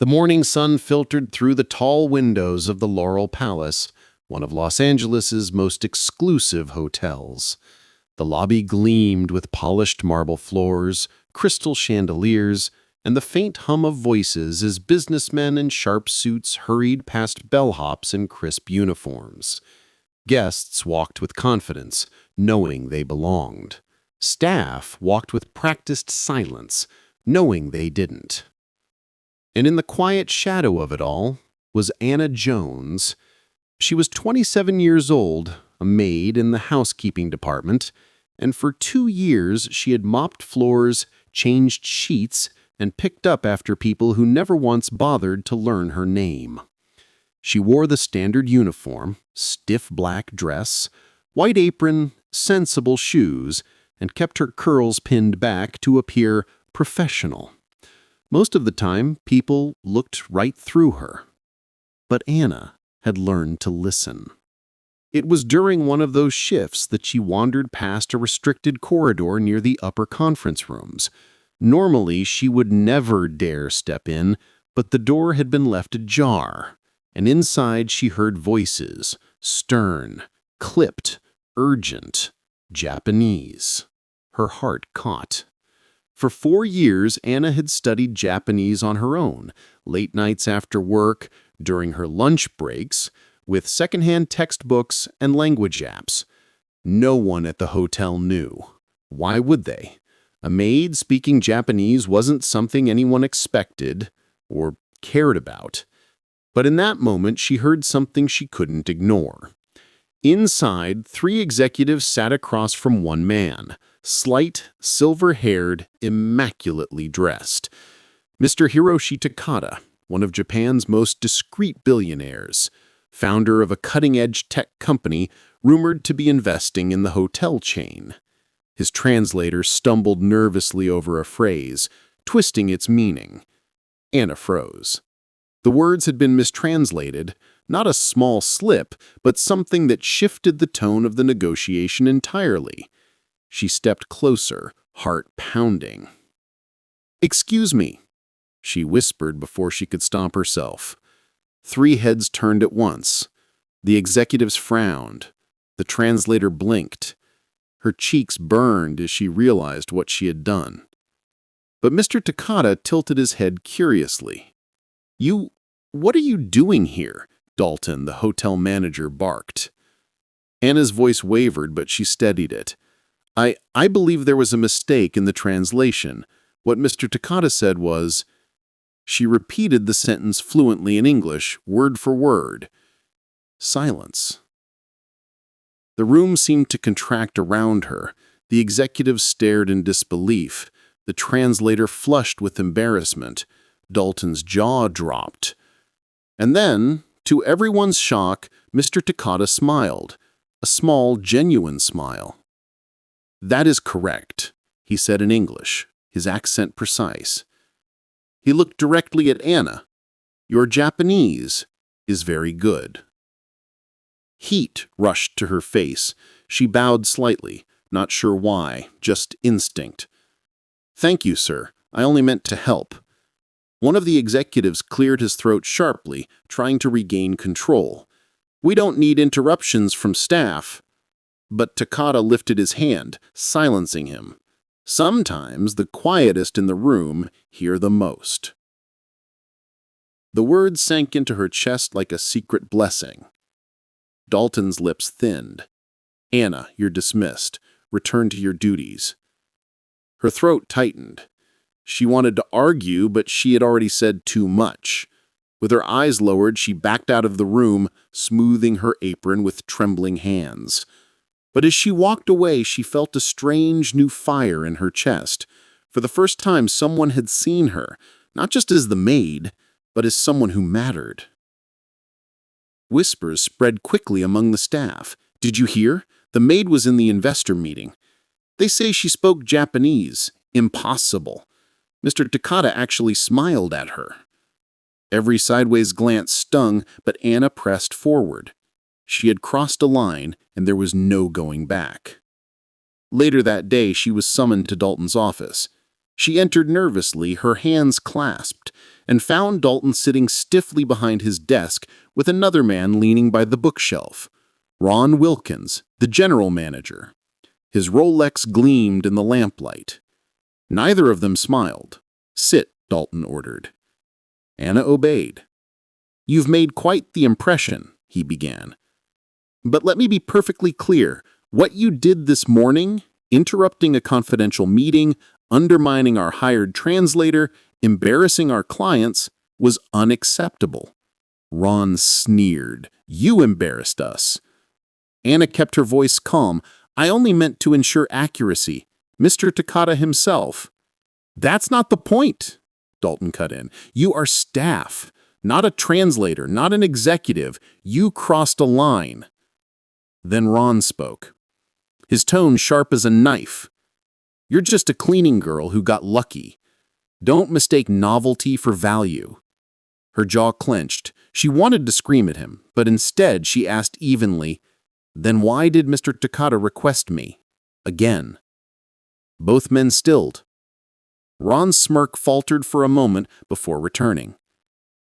The morning sun filtered through the tall windows of the Laurel Palace, one of Los Angeles's most exclusive hotels. The lobby gleamed with polished marble floors, crystal chandeliers, and the faint hum of voices as businessmen in sharp suits hurried past bellhops in crisp uniforms. Guests walked with confidence, knowing they belonged. Staff walked with practiced silence, knowing they didn't. And in the quiet shadow of it all was Anna Jones. She was 27 years old, a maid in the housekeeping department, and for 2 years she had mopped floors, changed sheets, and picked up after people who never once bothered to learn her name. She wore the standard uniform, stiff black dress, white apron, sensible shoes, and kept her curls pinned back to appear professional. Most of the time, people looked right through her. But Anna had learned to listen. It was during one of those shifts that she wandered past a restricted corridor near the upper conference rooms. Normally, she would never dare step in, but the door had been left ajar, and inside she heard voices, stern, clipped, urgent, Japanese. Her heart caught. For 4 years, Anna had studied Japanese on her own, late nights after work, during her lunch breaks, with secondhand textbooks and language apps. No one at the hotel knew. Why would they? A maid speaking Japanese wasn't something anyone expected or cared about. But in that moment, she heard something she couldn't ignore. Inside, 3 executives sat across from one man, slight, silver-haired, immaculately dressed. Mr. Hiroshi Takada, one of Japan's most discreet billionaires, founder of a cutting-edge tech company rumored to be investing in the hotel chain. His translator stumbled nervously over a phrase, twisting its meaning. Anna froze. The words had been mistranslated, not a small slip, but something that shifted the tone of the negotiation entirely. She stepped closer, heart pounding. "Excuse me," she whispered before she could stop herself. 3 heads turned at once. The executives frowned. The translator blinked. Her cheeks burned as she realized what she had done. But Mr. Takada tilted his head curiously. What are you doing here?" Dalton, the hotel manager, barked. Anna's voice wavered, but she steadied it. I believe there was a mistake in the translation. What Mr. Takada said was..." She repeated the sentence fluently in English, word for word. Silence. The room seemed to contract around her. The executives stared in disbelief. The translator flushed with embarrassment. Dalton's jaw dropped. And then, to everyone's shock, Mr. Takada smiled. A small, genuine smile. "That is correct," he said in English, his accent precise. He looked directly at Anna. "Your Japanese is very good." Heat rushed to her face. She bowed slightly, not sure why, just instinct. "Thank you, sir. I only meant to help." One of the executives cleared his throat sharply, trying to regain control. "We don't need interruptions from staff." But Takada lifted his hand, silencing him. Sometimes the quietest in the room hear the most. The words sank into her chest like a secret blessing. Dalton's lips thinned. "Anna, you're dismissed. Return to your duties." Her throat tightened. She wanted to argue, but she had already said too much. With her eyes lowered, she backed out of the room, smoothing her apron with trembling hands. But as she walked away, she felt a strange new fire in her chest. For the first time, someone had seen her, not just as the maid, but as someone who mattered. Whispers spread quickly among the staff. "Did you hear? The maid was in the investor meeting. They say she spoke Japanese. Impossible." Mr. Takada actually smiled at her. Every sideways glance stung, but Anna pressed forward. She had crossed a line, and there was no going back. Later that day, she was summoned to Dalton's office. She entered nervously, her hands clasped, and found Dalton sitting stiffly behind his desk with another man leaning by the bookshelf. Ron Wilkins, the general manager. His Rolex gleamed in the lamplight. Neither of them smiled. "Sit," Dalton ordered. Anna obeyed. "You've made quite the impression," he began. "But let me be perfectly clear. What you did this morning, interrupting a confidential meeting, undermining our hired translator, embarrassing our clients, was unacceptable." Ron sneered. "You embarrassed us." Anna kept her voice calm. "I only meant to ensure accuracy. Mr. Takata himself." "That's not the point," Dalton cut in. "You are staff, not a translator, not an executive. You crossed a line." Then Ron spoke, his tone sharp as a knife. "You're just a cleaning girl who got lucky. Don't mistake novelty for value." Her jaw clenched. She wanted to scream at him, but instead she asked evenly, "Then why did Mr. Takata request me? Again?" Both men stilled. Ron's smirk faltered for a moment before returning.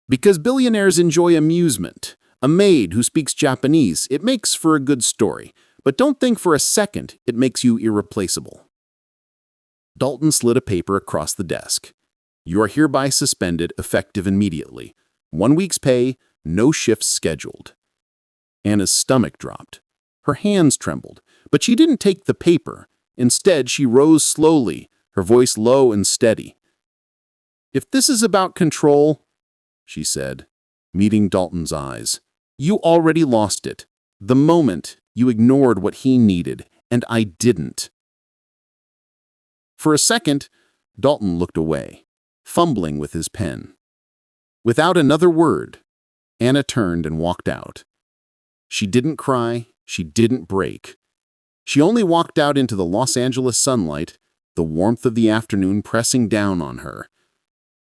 "Because billionaires enjoy amusement. A maid who speaks Japanese, it makes for a good story. But don't think for a second it makes you irreplaceable." Dalton slid a paper across the desk. "You are hereby suspended, effective immediately. 1 week's pay, no shifts scheduled." Anna's stomach dropped. Her hands trembled, but she didn't take the paper. Instead, she rose slowly, her voice low and steady. "If this is about control," she said, meeting Dalton's eyes, "you already lost it. The moment you ignored what he needed, and I didn't." For a second, Dalton looked away, fumbling with his pen. Without another word, Anna turned and walked out. She didn't cry, she didn't break. She only walked out into the Los Angeles sunlight, the warmth of the afternoon pressing down on her.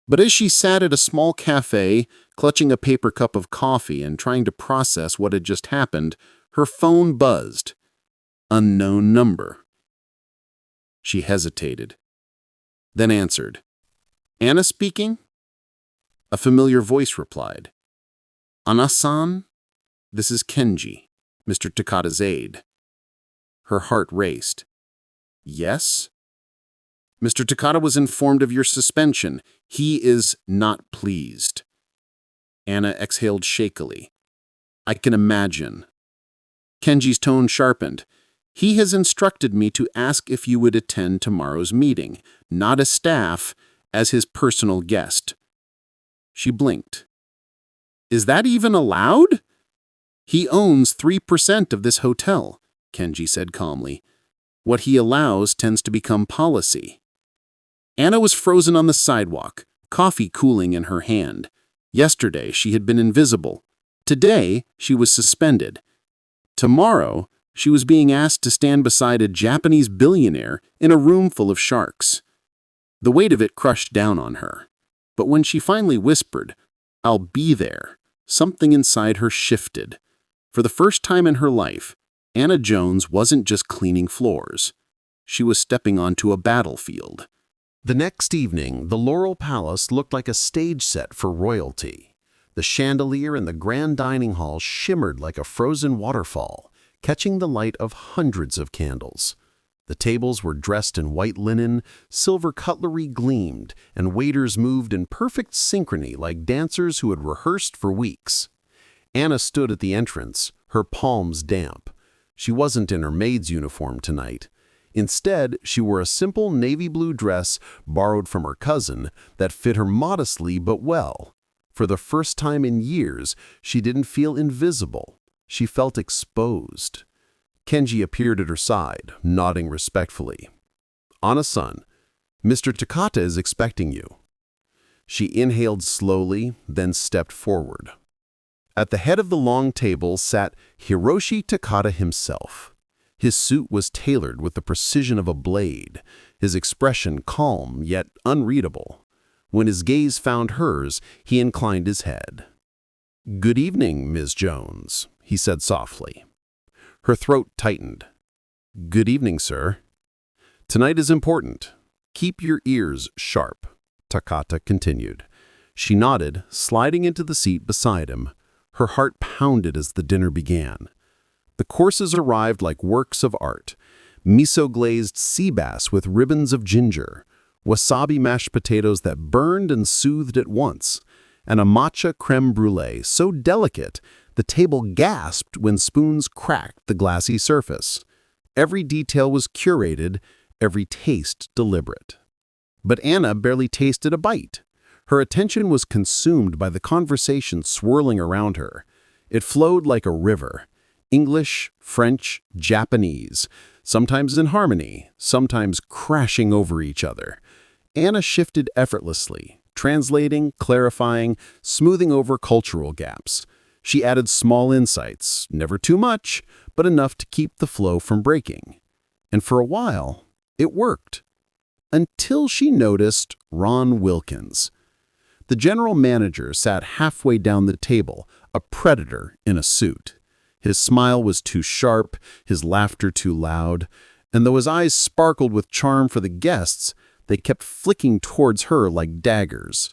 But as she sat at a small cafe, clutching a paper cup of coffee and trying to process what had just happened, her phone buzzed. Unknown number. She hesitated, then answered. "Anna speaking?" A familiar voice replied. "Anna-san? This is Kenji, Mr. Takata's aide." Her heart raced. "Yes?" "Mr. Takata was informed of your suspension. He is not pleased." Anna exhaled shakily. "I can imagine." Kenji's tone sharpened. "He has instructed me to ask if you would attend tomorrow's meeting, not as staff, as his personal guest." She blinked. "Is that even allowed?" "He owns 3% of this hotel," Kenji said calmly. "What he allows tends to become policy." Anna was frozen on the sidewalk, coffee cooling in her hand. Yesterday, she had been invisible. Today, she was suspended. Tomorrow, she was being asked to stand beside a Japanese billionaire in a room full of sharks. The weight of it crushed down on her. But when she finally whispered, "I'll be there," something inside her shifted. For the first time in her life, Anna Jones wasn't just cleaning floors. She was stepping onto a battlefield. The next evening, the Laurel Palace looked like a stage set for royalty. The chandelier in the grand dining hall shimmered like a frozen waterfall, catching the light of hundreds of candles. The tables were dressed in white linen, silver cutlery gleamed, and waiters moved in perfect synchrony like dancers who had rehearsed for weeks. Anna stood at the entrance, her palms damp. She wasn't in her maid's uniform tonight. Instead, she wore a simple navy blue dress borrowed from her cousin that fit her modestly but well. For the first time in years, she didn't feel invisible. She felt exposed. Kenji appeared at her side, nodding respectfully. "Anna-san, Mr. Takata is expecting you." She inhaled slowly, then stepped forward. At the head of the long table sat Hiroshi Takata himself. His suit was tailored with the precision of a blade, his expression calm yet unreadable. When his gaze found hers, he inclined his head. "Good evening, Ms. Jones," he said softly. Her throat tightened. "Good evening, sir." "Tonight is important. Keep your ears sharp," Takata continued. She nodded, sliding into the seat beside him. Her heart pounded as the dinner began. The courses arrived like works of art. Miso-glazed sea bass with ribbons of ginger, wasabi mashed potatoes that burned and soothed at once, and a matcha creme brulee so delicate the table gasped when spoons cracked the glassy surface. Every detail was curated, every taste deliberate. But Anna barely tasted a bite. Her attention was consumed by the conversation swirling around her. It flowed like a river. English, French, Japanese, sometimes in harmony, sometimes crashing over each other. Anna shifted effortlessly, translating, clarifying, smoothing over cultural gaps. She added small insights, never too much, but enough to keep the flow from breaking. And for a while, it worked. Until she noticed Ron Wilkins. The general manager sat halfway down the table, a predator in a suit. His smile was too sharp, his laughter too loud, and though his eyes sparkled with charm for the guests, they kept flicking towards her like daggers.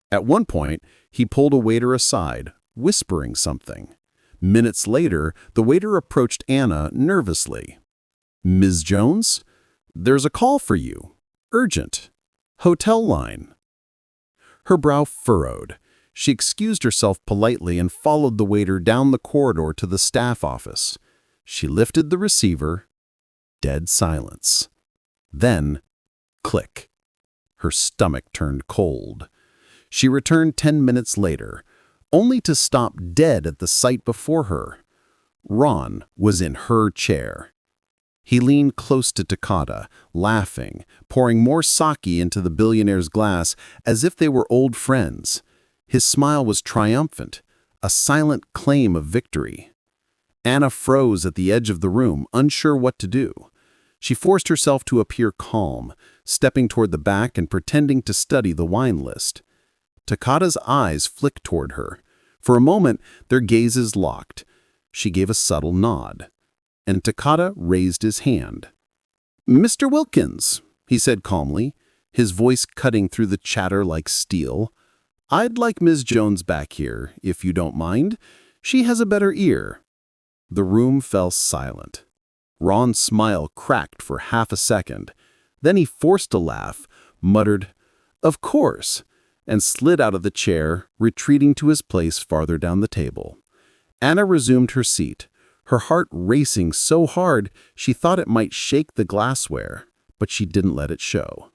At one point, he pulled a waiter aside, whispering something. Minutes later, the waiter approached Anna nervously. "Ms. Jones, there's a call for you. Urgent. Hotel line." Her brow furrowed. She excused herself politely and followed the waiter down the corridor to the staff office. She lifted the receiver. Dead silence. Then, click. Her stomach turned cold. She returned 10 minutes later, only to stop dead at the sight before her. Ron was in her chair. He leaned close to Takata, laughing, pouring more sake into the billionaire's glass as if they were old friends. His smile was triumphant, a silent claim of victory. Anna froze at the edge of the room, unsure what to do. She forced herself to appear calm, stepping toward the back and pretending to study the wine list. Takata's eyes flicked toward her. For a moment, their gazes locked. She gave a subtle nod, and Takata raised his hand. "Mr. Wilkins," he said calmly, his voice cutting through the chatter like steel. "I'd like Ms. Jones back here, if you don't mind. She has a better ear." The room fell silent. Ron's smile cracked for half a second. Then he forced a laugh, muttered, "Of course," and slid out of the chair, retreating to his place farther down the table. Anna resumed her seat, her heart racing so hard she thought it might shake the glassware, but she didn't let it show.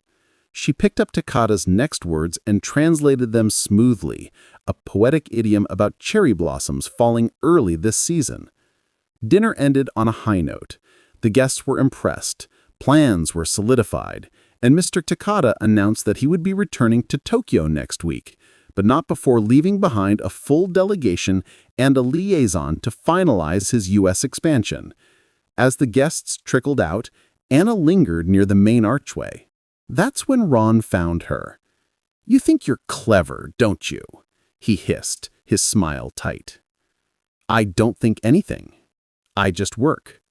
She picked up Takata's next words and translated them smoothly, a poetic idiom about cherry blossoms falling early this season. Dinner ended on a high note. The guests were impressed, plans were solidified, and Mr. Takata announced that he would be returning to Tokyo next week, but not before leaving behind a full delegation and a liaison to finalize his U.S. expansion. As the guests trickled out, Anna lingered near the main archway. That's when Ron found her. "You think you're clever, don't you?" he hissed, his smile tight. "I don't think anything. I just work."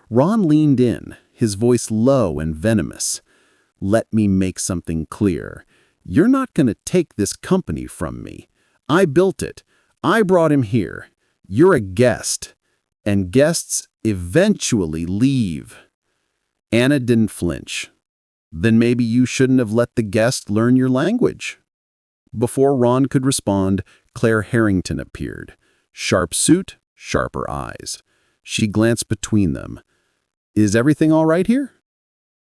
Ron leaned in, his voice low and venomous. "Let me make something clear. You're not going to take this company from me. I built it. I brought him here. You're a guest. And guests eventually leave." Anna didn't flinch. "Then maybe you shouldn't have let the guest learn your language." Before Ron could respond, Claire Harrington appeared. Sharp suit, sharper eyes. She glanced between them. "Is everything all right here?"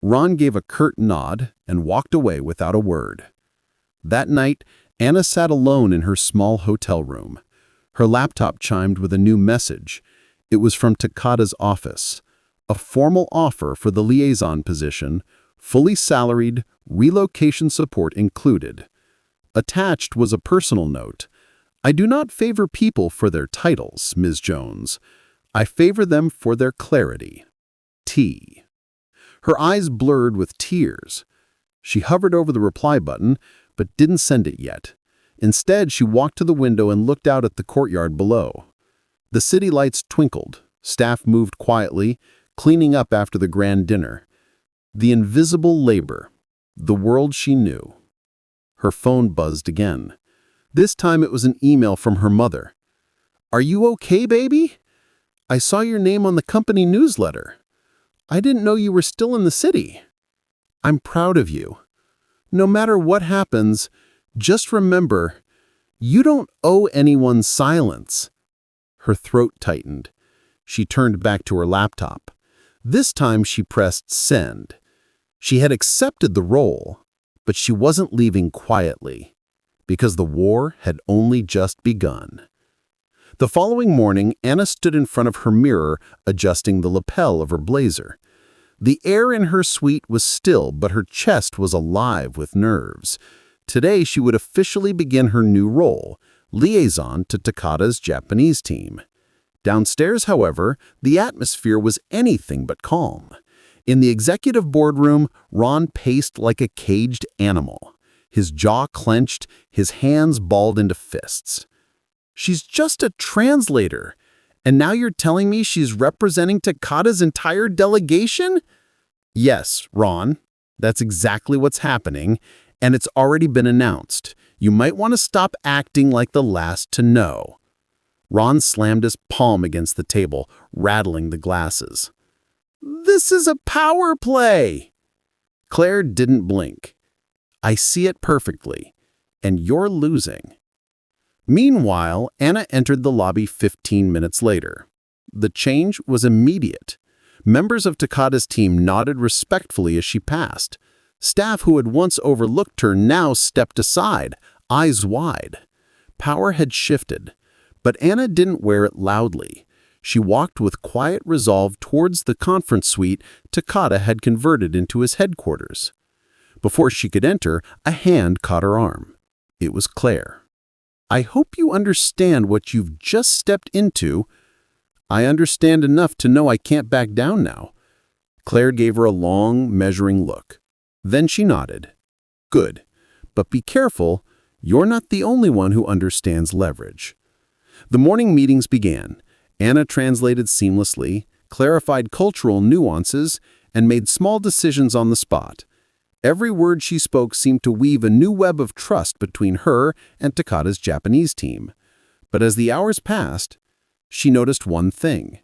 Ron gave a curt nod and walked away without a word. That night, Anna sat alone in her small hotel room. Her laptop chimed with a new message. It was from Takata's office. A formal offer for the liaison position, fully salaried, relocation support included. Attached was a personal note. "I do not favor people for their titles, Ms. Jones. I favor them for their clarity. T." Her eyes blurred with tears. She hovered over the reply button, but didn't send it yet. Instead, she walked to the window and looked out at the courtyard below. The city lights twinkled. Staff moved quietly, cleaning up after the grand dinner. The invisible labor, the world she knew. Her phone buzzed again. This time it was an email from her mother. "Are you okay, baby? I saw your name on the company newsletter. I didn't know you were still in the city. I'm proud of you. No matter what happens, just remember, you don't owe anyone silence." Her throat tightened. She turned back to her laptop. This time she pressed send. She had accepted the role, but she wasn't leaving quietly, because the war had only just begun. The following morning, Anna stood in front of her mirror, adjusting the lapel of her blazer. The air in her suite was still, but her chest was alive with nerves. Today, she would officially begin her new role, liaison to Takata's Japanese team. Downstairs, however, the atmosphere was anything but calm. In the executive boardroom, Ron paced like a caged animal, his jaw clenched, his hands balled into fists. "She's just a translator, and now you're telling me she's representing Takata's entire delegation?" "Yes, Ron, that's exactly what's happening, and it's already been announced. You might want to stop acting like the last to know." Ron slammed his palm against the table, rattling the glasses. "This is a power play!" Claire didn't blink. "I see it perfectly, and you're losing." Meanwhile, Anna entered the lobby 15 minutes later. The change was immediate. Members of Takata's team nodded respectfully as she passed. Staff who had once overlooked her now stepped aside, eyes wide. Power had shifted, but Anna didn't wear it loudly. She walked with quiet resolve towards the conference suite Takata had converted into his headquarters. Before she could enter, a hand caught her arm. It was Claire. "I hope you understand what you've just stepped into." "I understand enough to know I can't back down now." Claire gave her a long, measuring look. Then she nodded. "Good, but be careful. You're not the only one who understands leverage." The morning meetings began. Anna translated seamlessly, clarified cultural nuances, and made small decisions on the spot. Every word she spoke seemed to weave a new web of trust between her and Takata's Japanese team. But as the hours passed, she noticed one thing.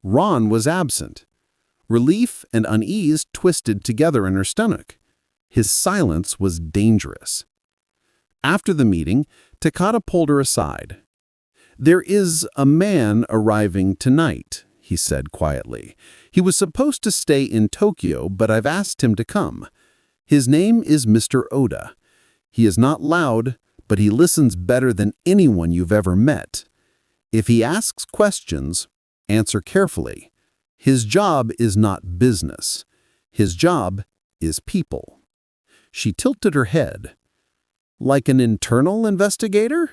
Ron was absent. Relief and unease twisted together in her stomach. His silence was dangerous. After the meeting, Takata pulled her aside. "There is a man arriving tonight," he said quietly. "He was supposed to stay in Tokyo, but I've asked him to come. His name is Mr. Oda. He is not loud, but he listens better than anyone you've ever met. If he asks questions, answer carefully. His job is not business. His job is people." She tilted her head. "Like an internal investigator?"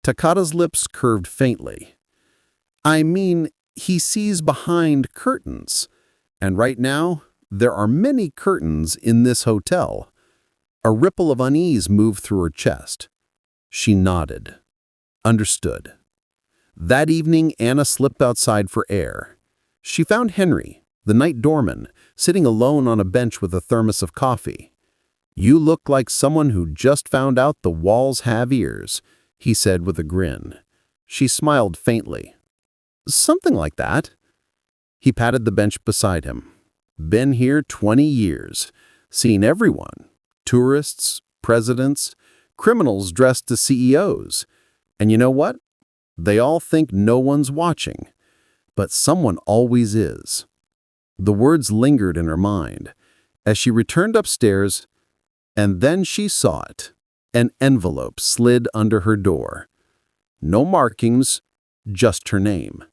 Takata's lips curved faintly. "I mean, he sees behind curtains. And right now, there are many curtains in this hotel." A ripple of unease moved through her chest. She nodded. Understood. That evening, Anna slipped outside for air. She found Henry, the night doorman, sitting alone on a bench with a thermos of coffee. "You look like someone who just found out the walls have ears," he said with a grin. She smiled faintly. "Something like that." He patted the bench beside him. "Been here 20 years. Seen everyone. Tourists, presidents, criminals dressed as CEOs. And you know what? They all think no one's watching. But someone always is." The words lingered in her mind. As she returned upstairs, and then she saw it. An envelope slid under her door. No markings, just her name.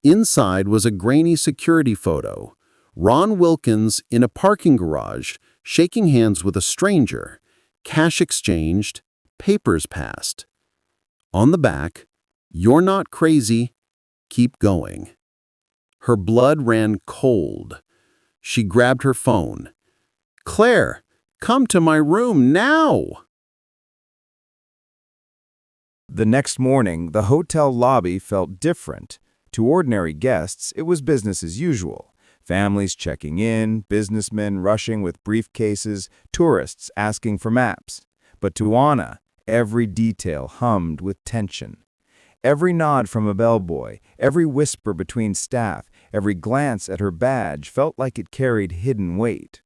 Inside was a grainy security photo. Ron Wilkins in a parking garage, shaking hands with a stranger. Cash exchanged, papers passed. On the back, "You're not crazy. Keep going." Her blood ran cold. She grabbed her phone. "Claire, come to my room now!" The next morning, the hotel lobby felt different. To ordinary guests, it was business as usual. Families checking in, businessmen rushing with briefcases, tourists asking for maps. But to Anna, every detail hummed with tension. Every nod from a bellboy, every whisper between staff, every glance at her badge felt like it carried hidden weight.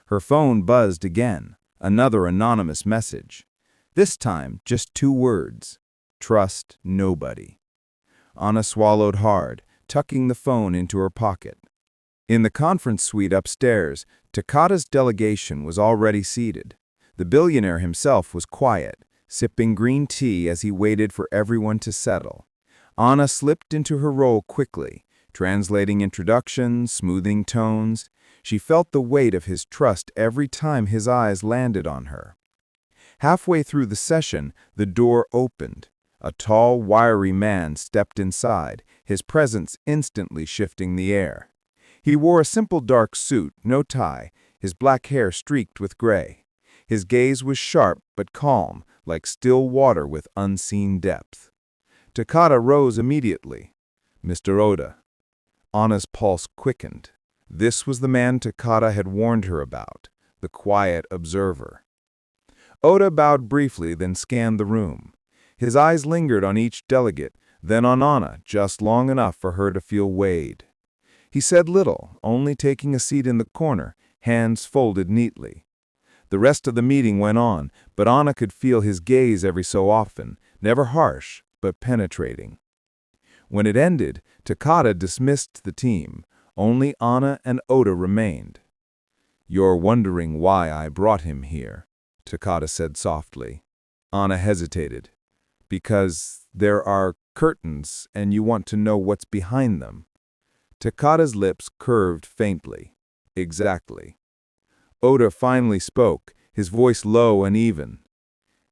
Her phone buzzed again, another anonymous message. This time, just 2 words: trust nobody. Anna swallowed hard, tucking the phone into her pocket. In the conference suite upstairs, Takata's delegation was already seated. The billionaire himself was quiet, sipping green tea as he waited for everyone to settle. Anna slipped into her role quickly, translating introductions, smoothing tones. She felt the weight of his trust every time his eyes landed on her. Halfway through the session, the door opened. A tall, wiry man stepped inside, his presence instantly shifting the air. He wore a simple dark suit, no tie, his black hair streaked with gray. His gaze was sharp but calm, like still water with unseen depth. Takata rose immediately. "Mr. Oda." Anna's pulse quickened. This was the man Takata had warned her about, the quiet observer. Oda bowed briefly, then scanned the room. His eyes lingered on each delegate, then on Anna, just long enough for her to feel weighed. He said little, only taking a seat in the corner, hands folded neatly. The rest of the meeting went on, but Anna could feel his gaze every so often, never harsh, but penetrating. When it ended, Takata dismissed the team. Only Anna and Oda remained. "You're wondering why I brought him here," Takata said softly. Anna hesitated. "Because there are curtains, and you want to know what's behind them." Takata's lips curved faintly. "Exactly." Oda finally spoke, his voice low and even.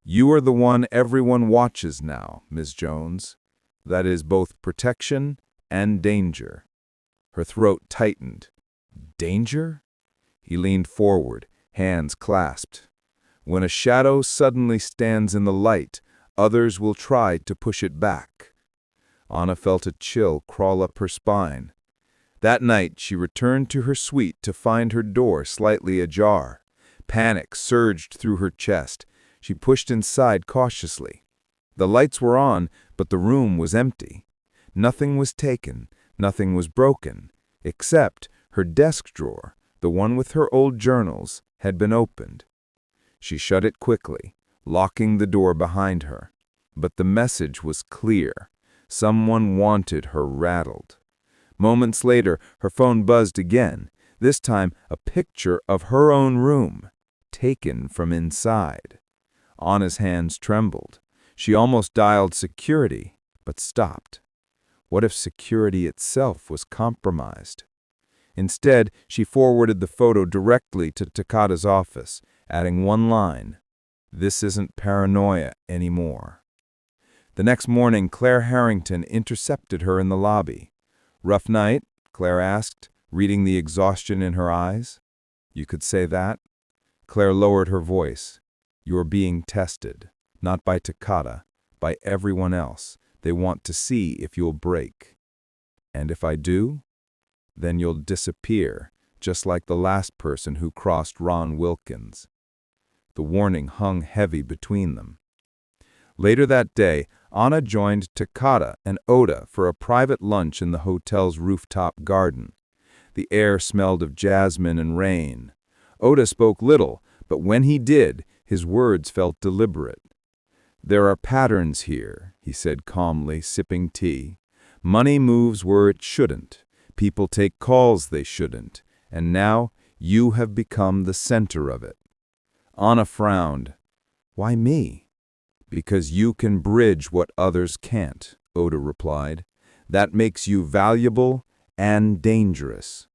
"You are the one everyone watches now, Ms. Jones. That is both protection and danger." Her throat tightened. "Danger?" He leaned forward, hands clasped. "When a shadow suddenly stands in the light, others will try to push it back." Anna felt a chill crawl up her spine. That night, she returned to her suite to find her door slightly ajar. Panic surged through her chest. She pushed inside cautiously. The lights were on, but the room was empty. Nothing was taken, nothing was broken, except her desk drawer, the one with her old journals, had been opened. She shut it quickly, locking the door behind her. But the message was clear. Someone wanted her rattled. Moments later, her phone buzzed again, this time a picture of her own room, taken from inside. Anna's hands trembled. She almost dialed security, but stopped. What if security itself was compromised? Instead, she forwarded the photo directly to Takata's office, adding one line: "This isn't paranoia anymore." The next morning, Claire Harrington intercepted her in the lobby. "Rough night?" Claire asked, reading the exhaustion in her eyes. "You could say that." Claire lowered her voice. "You're being tested, not by Takata, by everyone else. They want to see if you'll break. And if I do, then you'll disappear, just like the last person who crossed Ron Wilkins." The warning hung heavy between them. Later that day, Anna joined Takata and Oda for a private lunch in the hotel's rooftop garden. The air smelled of jasmine and rain. Oda spoke little, but when he did, his words felt deliberate. "There are patterns here," he said calmly, sipping tea. "Money moves where it shouldn't. People take calls they shouldn't. And now you have become the center of it." Anna frowned. "Why me?" "Because you can bridge what others can't," Oda replied. "That makes you valuable and dangerous."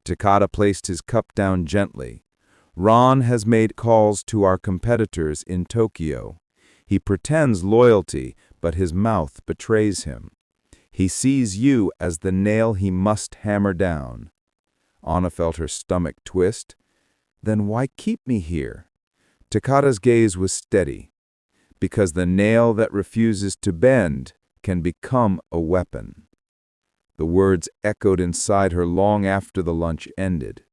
Takata placed his cup down gently. "Ron has made calls to our competitors in Tokyo. He pretends loyalty, but his mouth betrays him. He sees you as the nail he must hammer down." Anna felt her stomach twist. "Then why keep me here?" Takata's gaze was steady. "Because the nail that refuses to bend can become a weapon." The words echoed inside her long after the lunch ended.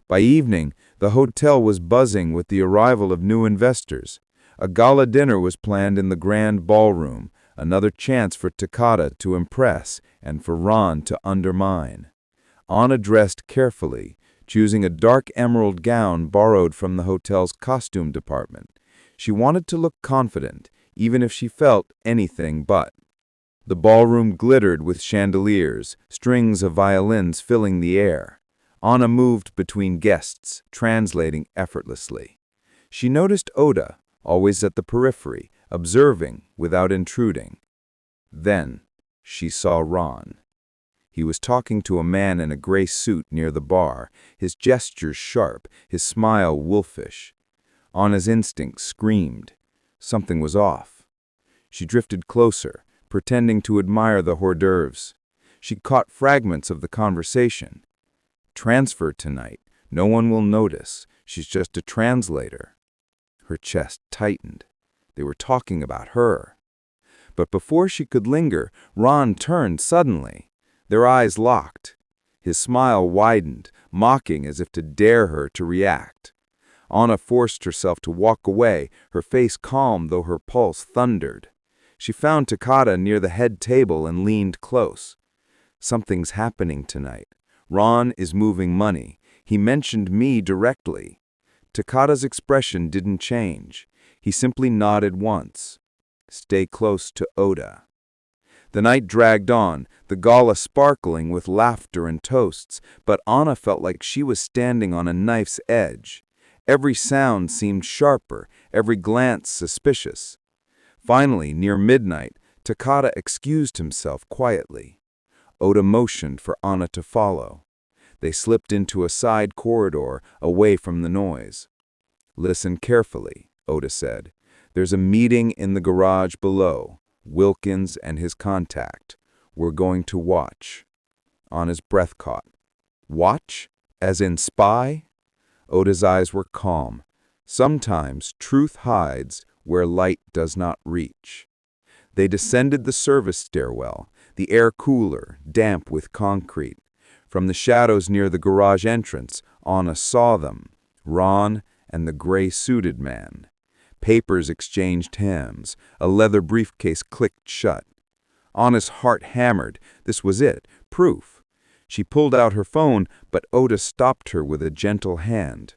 By evening, the hotel was buzzing with the arrival of new investors. A gala dinner was planned in the grand ballroom, another chance for Takata to impress and for Ron to undermine. Anna dressed carefully, choosing a dark emerald gown borrowed from the hotel's costume department. She wanted to look confident, even if she felt anything but. The ballroom glittered with chandeliers, strings of violins filling the air. Anna moved between guests, translating effortlessly. She noticed Oda, always at the periphery, observing without intruding. Then she saw Ron. He was talking to a man in a gray suit near the bar, his gestures sharp, his smile wolfish. Anna's instinct screamed. Something was off. She drifted closer, pretending to admire the hors d'oeuvres. She caught fragments of the conversation. "Transfer tonight. No one will notice. She's just a translator." Her chest tightened. They were talking about her. But before she could linger, Ron turned suddenly. Their eyes locked. His smile widened, mocking as if to dare her to react. Anna forced herself to walk away, her face calm though her pulse thundered. She found Takata near the head table and leaned close. "Something's happening tonight. Ron is moving money. He mentioned me directly." Takata's expression didn't change. He simply nodded once. "Stay close to Oda." The night dragged on, the gala sparkling with laughter and toasts, but Anna felt like she was standing on a knife's edge. Every sound seemed sharper, every glance suspicious. Finally, near midnight, Takata excused himself quietly. Oda motioned for Anna to follow. They slipped into a side corridor, away from the noise. "Listen carefully," Oda said. "There's a meeting in the garage below. Wilkins and his contact. We're going to watch." Anna's breath caught. "Watch? As in spy?" Oda's eyes were calm. Sometimes truth hides where light does not reach. They descended the service stairwell, the air cooler, damp with concrete. From the shadows near the garage entrance, Anna saw them, Ron and the gray-suited man. Papers exchanged hands. A leather briefcase clicked shut. Anna's heart hammered. This was it, proof. She pulled out her phone, but Oda stopped her with a gentle hand.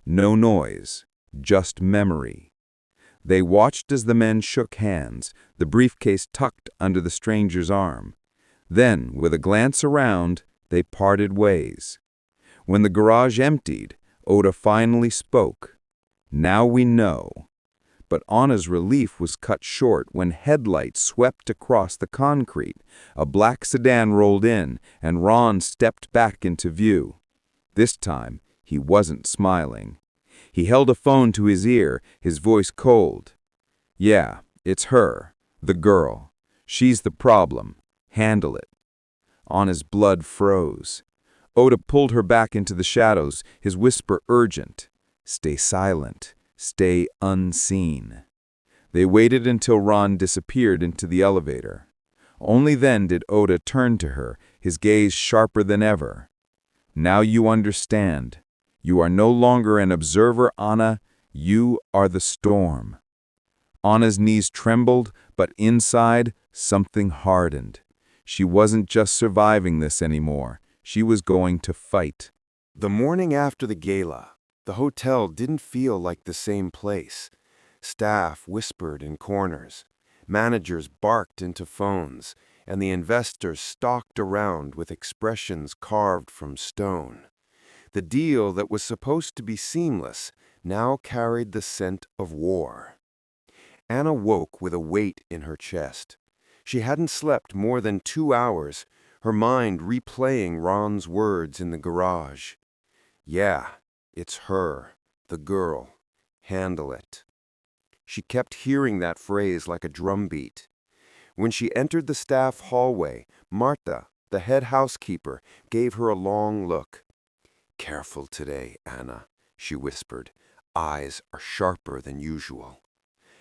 No noise, just memory. They watched as the men shook hands, the briefcase tucked under the stranger's arm. Then, with a glance around, they parted ways. When the garage emptied, Oda finally spoke. "Now we know." But Anna's relief was cut short when headlights swept across the concrete. A black sedan rolled in, and Ron stepped back into view. This time, he wasn't smiling. He held a phone to his ear, his voice cold. "Yeah, it's her, the girl. She's the problem. Handle it." Anna's blood froze. Oda pulled her back into the shadows, his whisper urgent. "Stay silent. Stay unseen." They waited until Ron disappeared into the elevator. Only then did Oda turn to her, his gaze sharper than ever. "Now you understand. You are no longer an observer, Anna. You are the storm." Anna's knees trembled, but inside, something hardened. She wasn't just surviving this anymore. She was going to fight. The morning after the gala, the hotel didn't feel like the same place. Staff whispered in corners, managers barked into phones, and the investors stalked around with expressions carved from stone. The deal that was supposed to be seamless now carried the scent of war. Anna woke with a weight in her chest. She hadn't slept more than 2 hours, her mind replaying Ron's words in the garage. "Yeah, it's her, the girl. Handle it." She kept hearing that phrase like a drumbeat. When she entered the staff hallway, Martha, the head housekeeper, gave her a long look. "Careful today, Anna," she whispered. "Eyes are sharper than usual."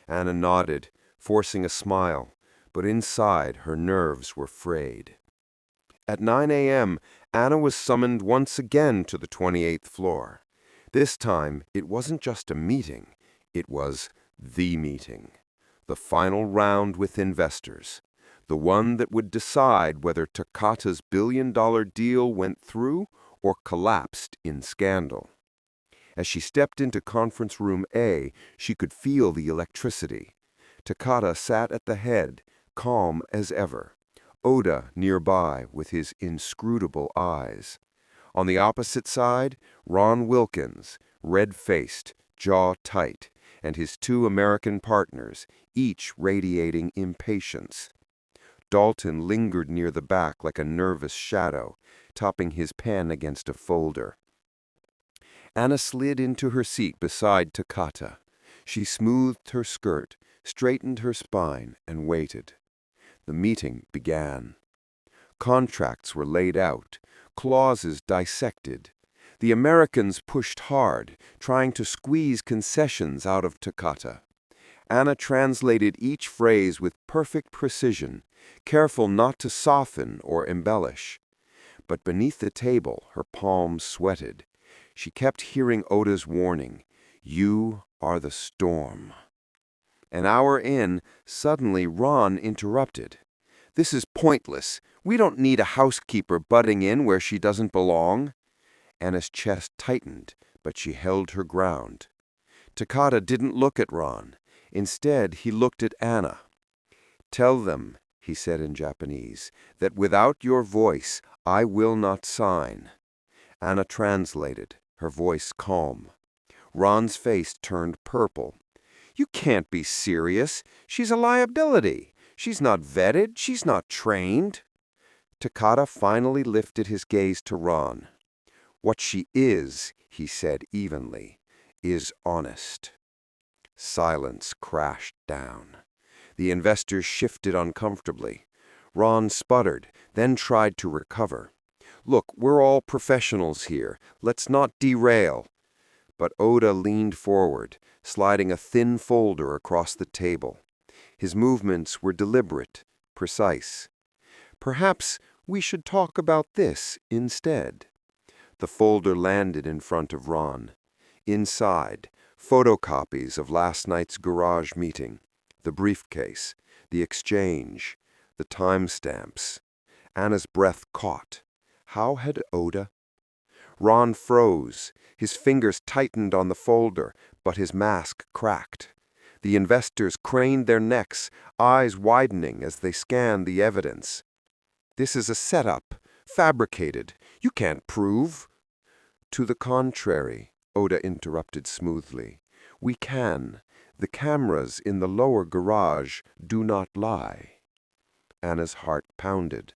Anna nodded, forcing a smile, but inside her nerves were frayed. At 9 a.m., Anna was summoned once again to the 28th floor. This time, it wasn't just a meeting. It was The meeting. The final round with investors. The one that would decide whether Takata's billion-dollar deal went through or collapsed in scandal. As she stepped into conference room A, she could feel the electricity. Takata sat at the head, calm as ever. Oda nearby with his inscrutable eyes. On the opposite side, Ron Wilkins, red-faced, jaw tight, and his two American partners, each radiating impatience. Dalton lingered near the back like a nervous shadow, topping his pen against a folder. Anna slid into her seat beside Takata. She smoothed her skirt, straightened her spine, and waited. The meeting began. Contracts were laid out, clauses dissected. The Americans pushed hard, trying to squeeze concessions out of Takata. Anna translated each phrase with perfect precision, careful not to soften or embellish. But beneath the table, her palms sweated. She kept hearing Oda's warning, "You are the storm." An hour in, suddenly Ron interrupted. "This is pointless. We don't need a housekeeper butting in where she doesn't belong." Anna's chest tightened, but she held her ground. Takata didn't look at Ron. Instead, he looked at Anna. "Tell them," he said in Japanese, "that without your voice, I will not sign." Anna translated, her voice calm. Ron's face turned purple. "You can't be serious. She's a liability. She's not vetted. She's not trained." Takata finally lifted his gaze to Ron. "What she is," he said evenly, "is honest." Silence crashed down. The investors shifted uncomfortably. Ron sputtered, then tried to recover. "Look, we're all professionals here. Let's not derail." But Oda leaned forward, sliding a thin folder across the table. His movements were deliberate, precise. "Perhaps we should talk about this instead." The folder landed in front of Ron. Inside, photocopies of last night's garage meeting, the briefcase, the exchange, the timestamps. Anna's breath caught. How had Oda? Ron froze. His fingers tightened on the folder, but his mask cracked. The investors craned their necks, eyes widening as they scanned the evidence. "This is a setup, fabricated. You can't prove." "To the contrary," Oda interrupted smoothly. "We can. The cameras in the lower garage do not lie." Anna's heart pounded.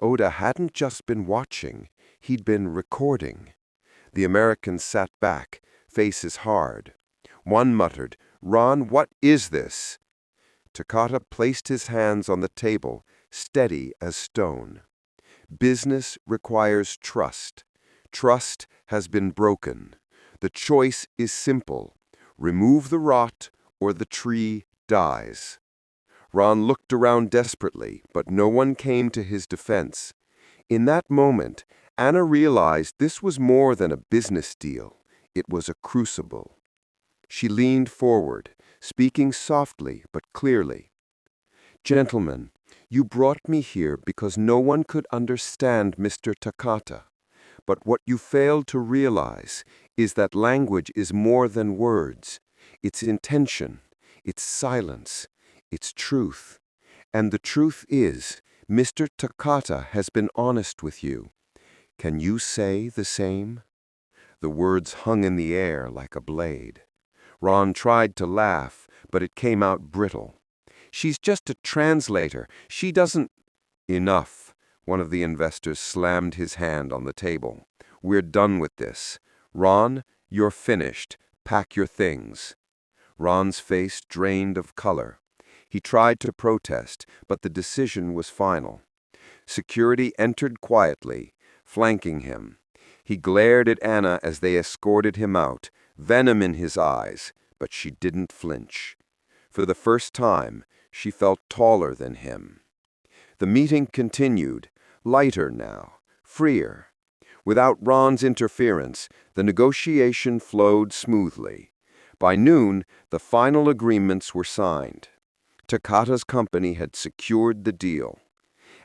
Oda hadn't just been watching, he'd been recording. The Americans sat back, faces hard. One muttered, "Ron, what is this?" Takata placed his hands on the table, steady as stone. "Business requires trust. Trust has been broken. The choice is simple. Remove the rot, or the tree dies." Ron looked around desperately, but no one came to his defense. In that moment, Anna realized this was more than a business deal. It was a crucible. She leaned forward, speaking softly but clearly. "Gentlemen, you brought me here because no one could understand Mr. Takata. But what you failed to realize is that language is more than words. It's intention, it's silence, it's truth. And the truth is, Mr. Takata has been honest with you. Can you say the same?" The words hung in the air like a blade. Ron tried to laugh, but it came out brittle. "She's just a translator. She doesn't—" "Enough." One of the investors slammed his hand on the table. "We're done with this. Ron, you're finished. Pack your things." Ron's face drained of color. He tried to protest, but the decision was final. Security entered quietly, flanking him. He glared at Anna as they escorted him out, venom in his eyes, but she didn't flinch. For the first time, she felt taller than him. The meeting continued, lighter now, freer. Without Ron's interference, the negotiation flowed smoothly. By noon, the final agreements were signed. Takata's company had secured the deal.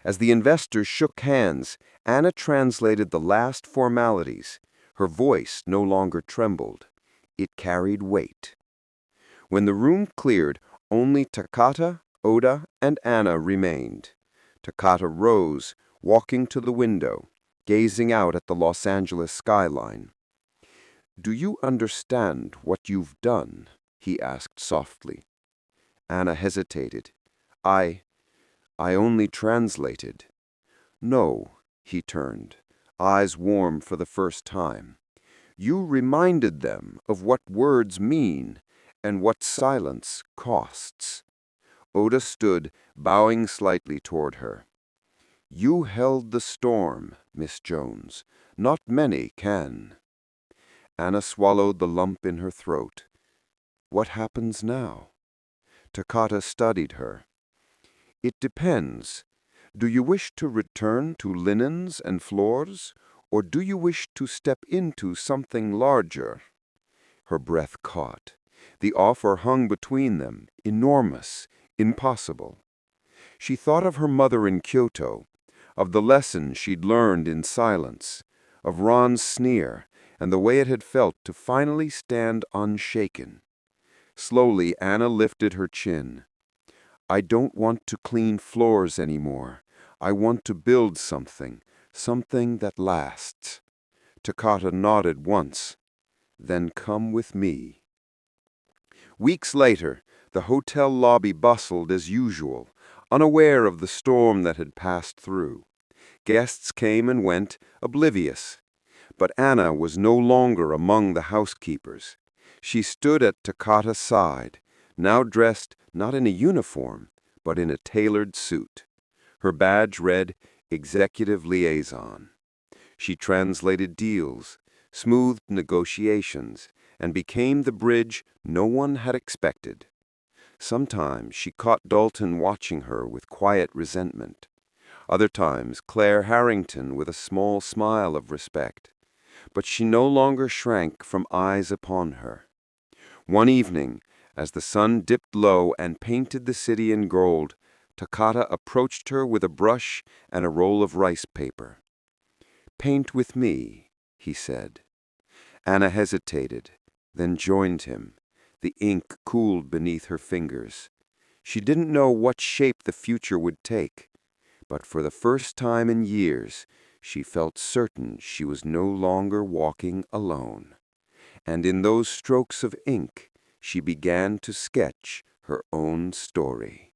As the investors shook hands, Anna translated the last formalities. Her voice no longer trembled. It carried weight. When the room cleared, only Takata, Oda, and Anna remained. Takata rose, walking to the window, gazing out at the Los Angeles skyline. "Do you understand what you've done?" he asked softly. Anna hesitated. I only translated." "No," he turned, eyes warm for the first time. "You reminded them of what words mean and what silence costs." Oda stood, bowing slightly toward her. "You held the storm, Miss Jones. Not many can." Anna swallowed the lump in her throat. "What happens now?" Takata studied her. "It depends. Do you wish to return to linens and floors, or do you wish to step into something larger?" Her breath caught. The offer hung between them, enormous, impossible. She thought of her mother in Kyoto, of the lesson she'd learned in silence, of Ron's sneer, and the way it had felt to finally stand unshaken. Slowly, Anna lifted her chin. "I don't want to clean floors anymore. I want to build something, something that lasts." Takata nodded once. "Then come with me." Weeks later, the hotel lobby bustled as usual, unaware of the storm that had passed through. Guests came and went, oblivious. But Anna was no longer among the housekeepers. She stood at Takata's side, now dressed not in a uniform, but in a tailored suit. Her badge read Executive Liaison. She translated deals, smoothed negotiations, and became the bridge no one had expected. Sometimes she caught Dalton watching her with quiet resentment. Other times Claire Harrington with a small smile of respect. But she no longer shrank from eyes upon her. One evening, as the sun dipped low and painted the city in gold, Takata approached her with a brush and a roll of rice paper. "Paint with me," he said. Anna hesitated, then joined him. The ink cooled beneath her fingers. She didn't know what shape the future would take, but for the first time in years, she felt certain she was no longer walking alone. And in those strokes of ink, she began to sketch her own story.